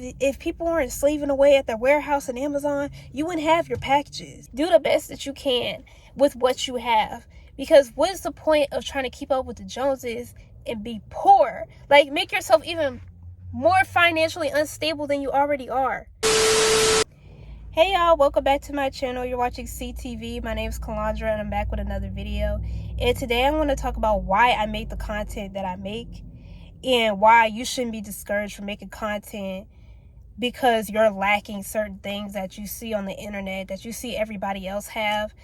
If people weren't slaving away at their warehouse and Amazon, you wouldn't have your packages. Do the best that you can with what you have. Because what's the point of trying to keep up with the Joneses and be poor? Like, make yourself even more financially unstable than you already are. Hey y'all, welcome back to my channel. You're watching CTV. My name is Kalandra and I'm back with another video. And today I'm going to talk about why I make the content that I make and why you shouldn't be discouraged from making content because you're lacking certain things that you see on the internet, that you see everybody else have.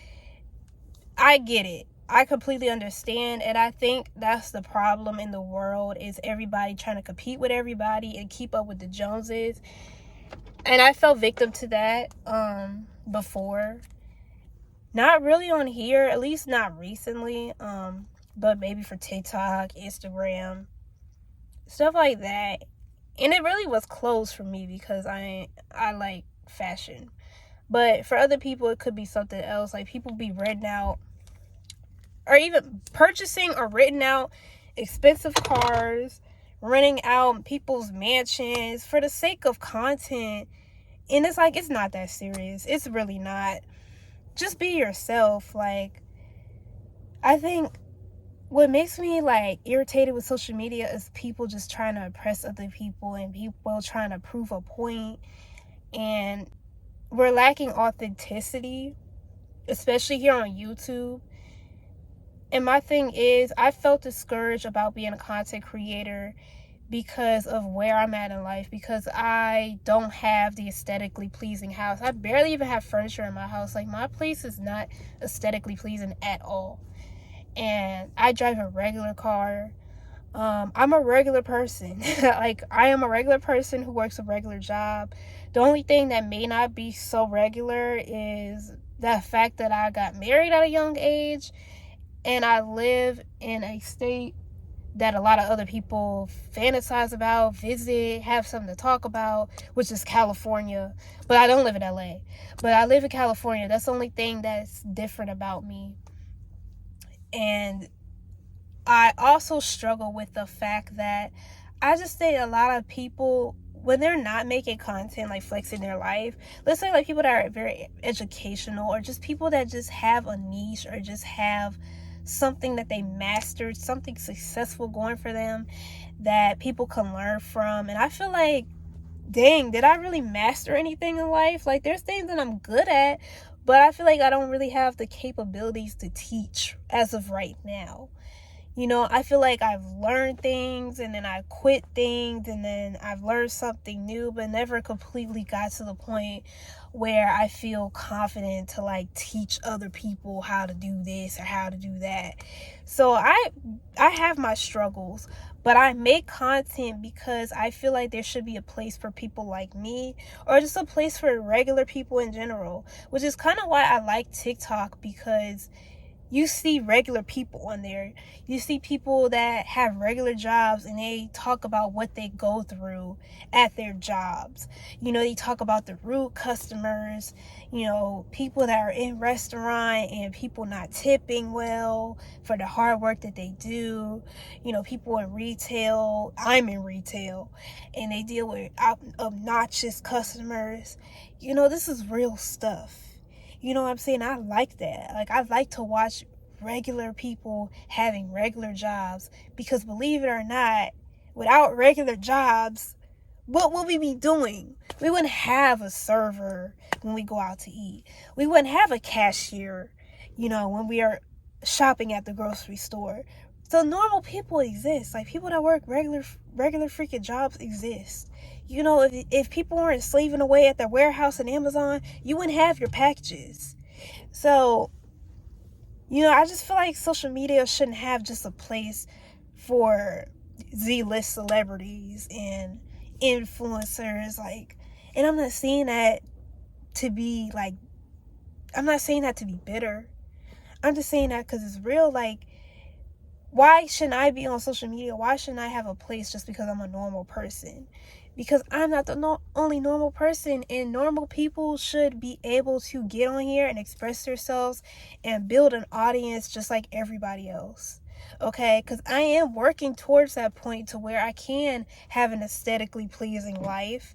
I get it. I completely understand, and I think that's the problem in the world, is everybody trying to compete with everybody and keep up with the Joneses. And I fell victim to that before. Not really on here, at least not recently, but maybe for TikTok, Instagram, stuff like that. And it really was closed for me because I like fashion. But for other people, it could be something else. Like, people be renting out or even purchasing or renting out expensive cars, renting out people's mansions for the sake of content. And it's like, it's not that serious. It's really not. Just be yourself. Like, I think what makes me like irritated with social media is people just trying to impress other people and people trying to prove a point, and we're lacking authenticity, especially here on YouTube. And my thing is, I felt discouraged about being a content creator because of where I'm at in life, because I don't have the aesthetically pleasing house. I barely even have furniture in my house. Like, my place is not aesthetically pleasing at all. And I drive a regular car. I'm a regular person. Like, I am a regular person who works a regular job. The only thing that may not be so regular is the fact that I got married at a young age and I live in a state that a lot of other people fantasize about, visit, have something to talk about, which is California. But I don't live in LA. But I live in California. That's the only thing that's different about me. And I also struggle with the fact that I just think a lot of people, when they're not making content, like flexing their life, let's say like people that are very educational, or just people that just have a niche, or just have something that they mastered, something successful going for them that people can learn from. And I feel like, dang, did I really master anything in life? Like, there's things that I'm good at, but I feel like I don't really have the capabilities to teach as of right now. You know, I feel like I've learned things and then I quit things and then I've learned something new, but never completely got to the point where I feel confident to like teach other people how to do this or how to do that. So I have my struggles, but I make content because I feel like there should be a place for people like me, or just a place for regular people in general, which is kind of why I like TikTok, because you see regular people on there. You see people that have regular jobs and they talk about what they go through at their jobs. You know, they talk about the rude customers, you know, people that are in restaurant and people not tipping well for the hard work that they do. You know, people in retail. I'm in retail and they deal with obnoxious customers. You know, this is real stuff. You know what I'm saying? I like that. Like, I like to watch regular people having regular jobs, because believe it or not, without regular jobs, what would we be doing? We wouldn't have a server when we go out to eat. We wouldn't have a cashier, you know, when we are shopping at the grocery store. So normal people exist. Like, people that work regular freaking jobs exist. You know, if people weren't slaving away at their warehouse and Amazon, you wouldn't have your packages. So, you know, I just feel like social media shouldn't have just a place for Z-list celebrities and influencers. Like, and I'm not saying that to be like, I'm not saying that to be bitter. I'm just saying that because it's real. Like, why shouldn't I be on social media? Why shouldn't I have a place just because I'm a normal person? Because I'm not the only normal person, and normal people should be able to get on here and express themselves and build an audience just like everybody else. Okay? Because I am working towards that point to where I can have an aesthetically pleasing life.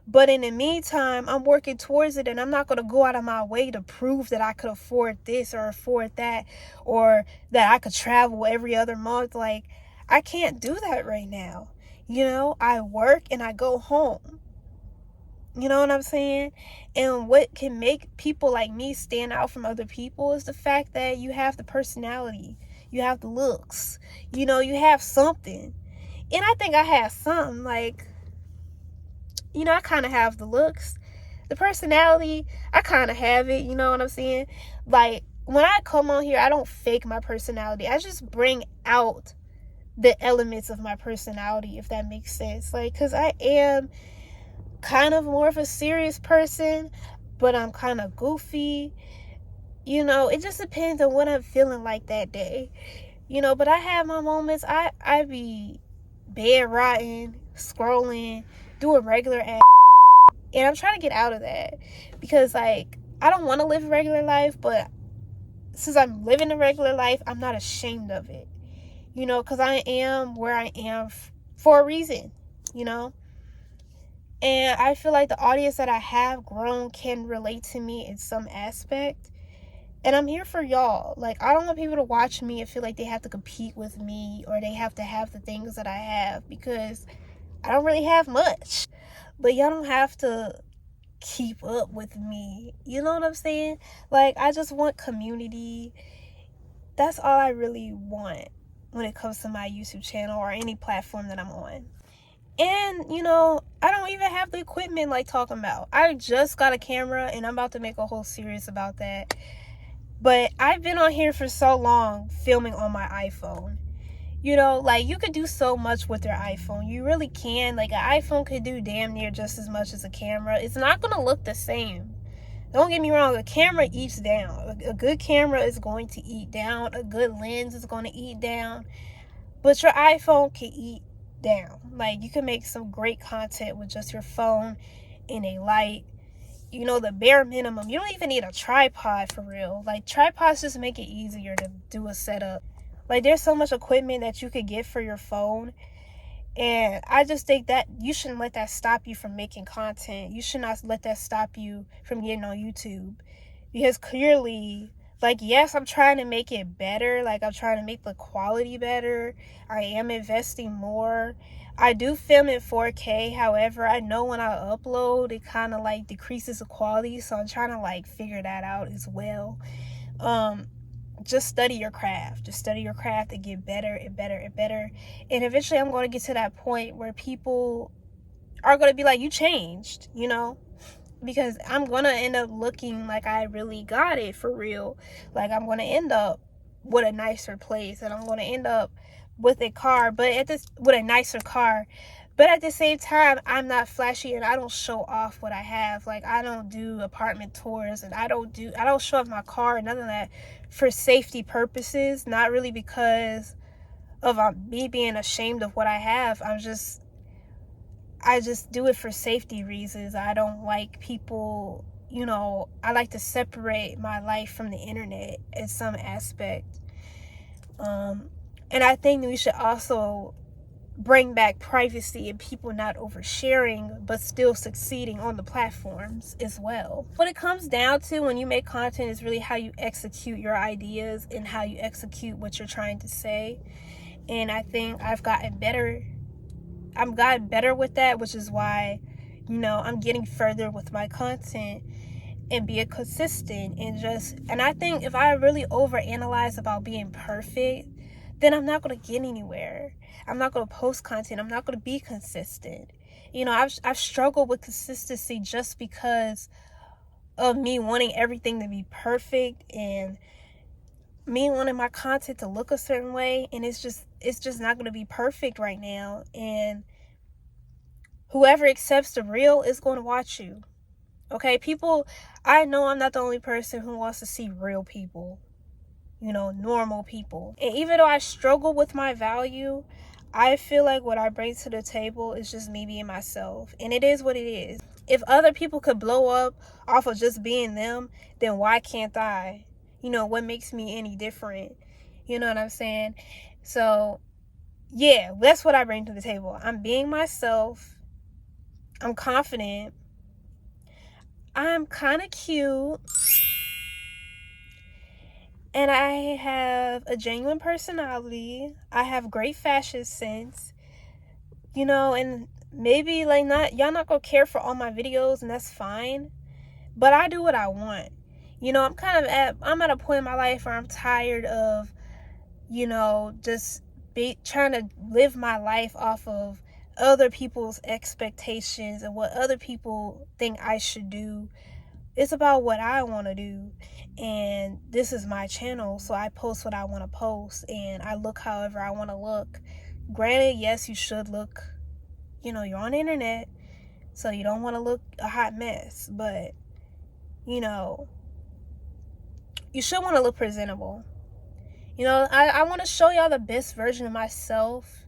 But in the meantime, I'm working towards it, and I'm not going to go out of my way to prove that I could afford this or afford that, or that I could travel every other month. Like, I can't do that right now. I work and I go home. You know what I'm saying? And what can make people like me stand out from other people is the fact that you have the personality, you have the looks, you have something. And I think I have something. Like, I kind of have the looks. The personality, I kind of have it. You know what I'm saying? Like, when I come on here, I don't fake my personality. I just bring out the elements of my personality, if that makes sense. Like, because I am kind of more of a serious person, but I'm kind of goofy. It just depends on what I'm feeling like that day. But I have my moments. I be bed rotting, scrolling, doing regular ass, and I'm trying to get out of that because, like, I don't want to live a regular life, but since I'm living a regular life, I'm not ashamed of it, because I am where I am for a reason, and I feel like the audience that I have grown can relate to me in some aspect. And I'm here for y'all. Like, I don't want people to watch me and feel like they have to compete with me or they have to have the things that I have, because I don't really have much. But y'all don't have to keep up with me. You know what I'm saying? Like, I just want community. That's all I really want when it comes to my YouTube channel or any platform that I'm on. And, I don't even have the equipment like talking about. I just got a camera and I'm about to make a whole series about that. But I've been on here for so long filming on my iPhone. Like, you could do so much with your iPhone. You really can. Like, an iPhone could do damn near just as much as a camera. It's not going to look the same. Don't get me wrong. A camera eats down. A good camera is going to eat down. A good lens is going to eat down. But your iPhone can eat down. Like, you can make some great content with just your phone and a light. The bare minimum. You don't even need a tripod for real. Like, tripods just make it easier to do a setup. Like, there's so much equipment that you could get for your phone. And I just think that you shouldn't let that stop you from making content. You should not let that stop you from getting on YouTube. Because clearly, like, yes, I'm trying to make it better. Like, I'm trying to make the quality better. I am investing more. I do film in 4K. However, I know when I upload, it kind of like decreases the quality. So I'm trying to like figure that out as well. Just study your craft. Just study your craft and get better and better and better. And eventually I'm going to get to that point where people are going to be like, you changed, because I'm going to end up looking like I really got it for real. Like, I'm going to end up with a nicer place, and I'm going to end up with a car, with a nicer car. But at the same time, I'm not flashy and I don't show off what I have. Like, I don't do apartment tours, and I don't show off my car and none of that for safety purposes. Not really because of me being ashamed of what I have. I just do it for safety reasons. I don't like people, I like to separate my life from the internet in some aspect. And I think that we should also bring back privacy and people not oversharing but still succeeding on the platforms as well. What it comes down to when you make content is really how you execute your ideas and how you execute what you're trying to say. And I think I've gotten better with that, which is why, I'm getting further with my content and being consistent. And I think if I really overanalyze about being perfect, then I'm not going to get anywhere. I'm not going to post content. I'm not going to be consistent. I've struggled with consistency just because of me wanting everything to be perfect and me wanting my content to look a certain way. And it's just not going to be perfect right now. And whoever accepts the real is going to watch you. Okay, people, I know I'm not the only person who wants to see real people. Normal people. And even though I struggle with my value, I feel like what I bring to the table is just me being myself. And it is what it is. If other people could blow up off of just being them, then why can't I? What makes me any different? You know what I'm saying? So, yeah, that's what I bring to the table. I'm being myself. I'm confident. I'm kind of cute. And I have a genuine personality. I have great fashion sense. And maybe like not y'all not gonna care for all my videos, and that's fine. But I do what I want. I'm at a point in my life where I'm tired of, just trying to live my life off of other people's expectations and what other people think I should do. It's about what I want to do, and this is my channel, so I post what I want to post, and I look however I want to look. Granted, yes, you should look, you're on the internet, so you don't want to look a hot mess, but you should want to look presentable. I want to show y'all the best version of myself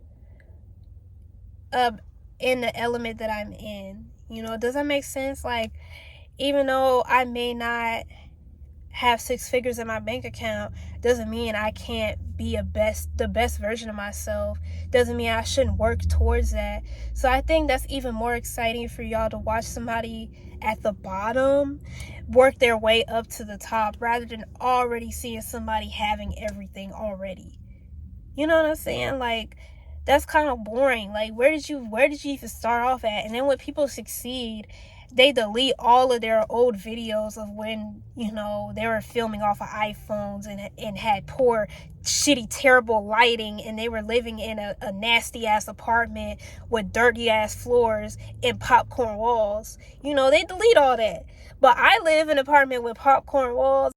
in the element that I'm in. Does that make sense? Like, even though I may not have 6 figures in my bank account, doesn't mean I can't be the best version of myself. Doesn't mean I shouldn't work towards that. So I think that's even more exciting for y'all to watch somebody at the bottom work their way up to the top, rather than already seeing somebody having everything already. You know what I'm saying? Like, that's kind of boring. Like, where did you even start off at? And then when people succeed, they delete all of their old videos of when, they were filming off of iPhones and had poor, shitty, terrible lighting, and they were living in a nasty ass apartment with dirty ass floors and popcorn walls. They delete all that. But I live in an apartment with popcorn walls,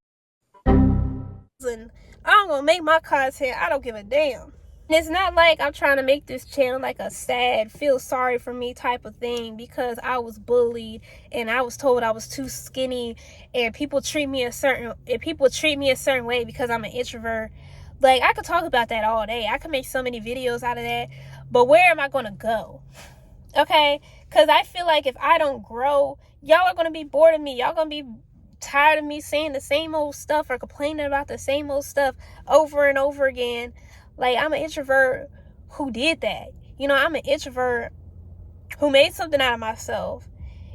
and I'm gonna make my content. I don't give a damn. It's not like I'm trying to make this channel like a sad, feel sorry for me type of thing, because I was bullied and I was told I was too skinny, and people treat me a certain way because I'm an introvert. Like, I could talk about that all day. I could make so many videos out of that. But where am I going to go? Okay? Because I feel like if I don't grow, y'all are going to be bored of me. Y'all going to be tired of me saying the same old stuff or complaining about the same old stuff over and over again. Like, I'm an introvert who did that. I'm an introvert who made something out of myself.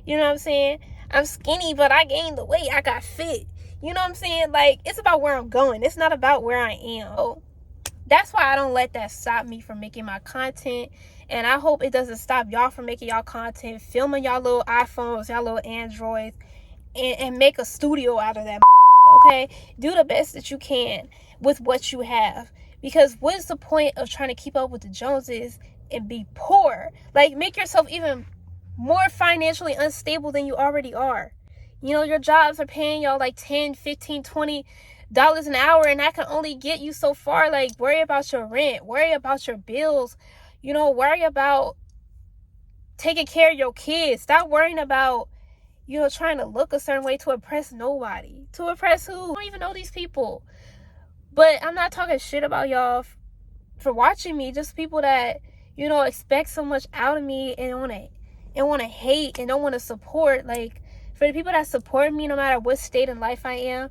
You know what I'm saying? I'm skinny, but I gained the weight. I got fit. You know what I'm saying? Like, it's about where I'm going. It's not about where I am. So that's why I don't let that stop me from making my content. And I hope it doesn't stop y'all from making y'all content, filming y'all little iPhones, y'all little Androids, and make a studio out of that. Okay? Do the best that you can with what you have. Because what is the point of trying to keep up with the Joneses and be poor? Like, make yourself even more financially unstable than you already are. Your jobs are paying y'all like $10, $15, $20 an hour, and that can only get you so far. Like, worry about your rent, worry about your bills, worry about taking care of your kids. Stop worrying about, trying to look a certain way to impress nobody. To impress who? I don't even know these people. But I'm not talking shit about y'all for watching me. Just people that, expect so much out of me and want to hate and don't want to support. Like, for the people that support me no matter what state in life I am,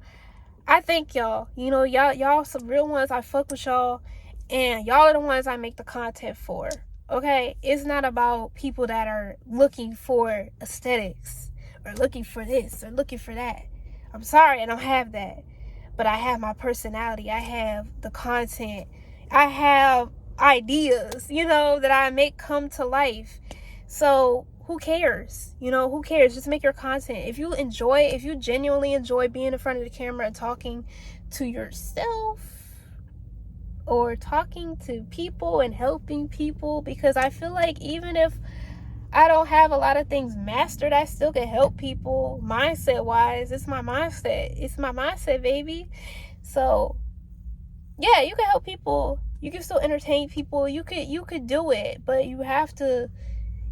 I thank y'all. Y'all some real ones. I fuck with y'all, and y'all are the ones I make the content for. Okay? It's not about people that are looking for aesthetics or looking for this or looking for that. I'm sorry, I don't have that. But I have my personality. I have the content. I have ideas, that I make come to life. So who cares? Who cares? Just make your content. If you genuinely enjoy being in front of the camera and talking to yourself or talking to people and helping people, because I feel like even if I don't have a lot of things mastered, I still can help people mindset wise. It's my mindset, baby. So yeah, you can help people. You can still entertain people. You could do it, but you have to,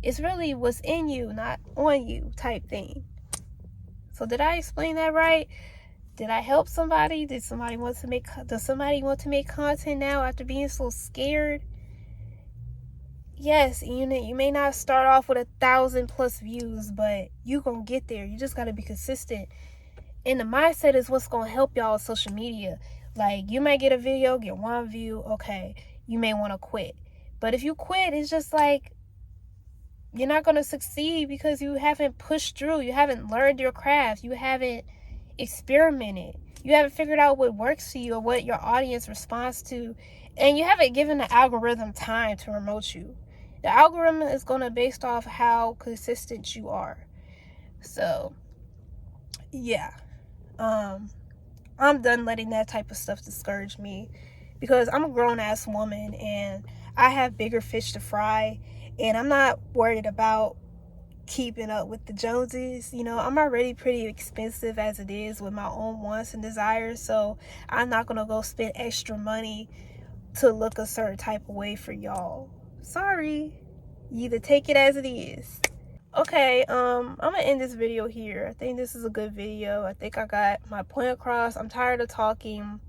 it's really what's in you, not on you type thing. So did I explain that right? Did I help somebody? Does somebody want to make content now after being so scared? Yes, you may not start off with 1,000+ views, but you gonna get there. You just gotta be consistent. And the mindset is what's gonna help y'all with social media. Like, you might get a video, get 1 view, okay, you may want to quit. But if you quit, it's just like, you're not going to succeed because you haven't pushed through. You haven't learned your craft. You haven't experimented. You haven't figured out what works for you or what your audience responds to. And you haven't given the algorithm time to promote you. The algorithm is going to based off how consistent you are. So, yeah. I'm done letting that type of stuff discourage me, because I'm a grown-ass woman and I have bigger fish to fry, and I'm not worried about keeping up with the Joneses. You know, I'm already pretty expensive as it is with my own wants and desires, so I'm not gonna go spend extra money to look a certain type of way for y'all. Sorry. You either take it as it is. Okay, I'm gonna end this video here. I think this is a good video. I think I got my point across. I'm tired of talking.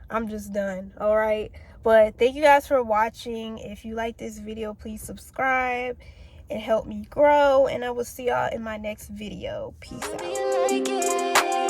I'm just done. All right, but thank you guys for watching. If you like this video, please subscribe and help me grow, and I will see y'all in my next video. Peace out.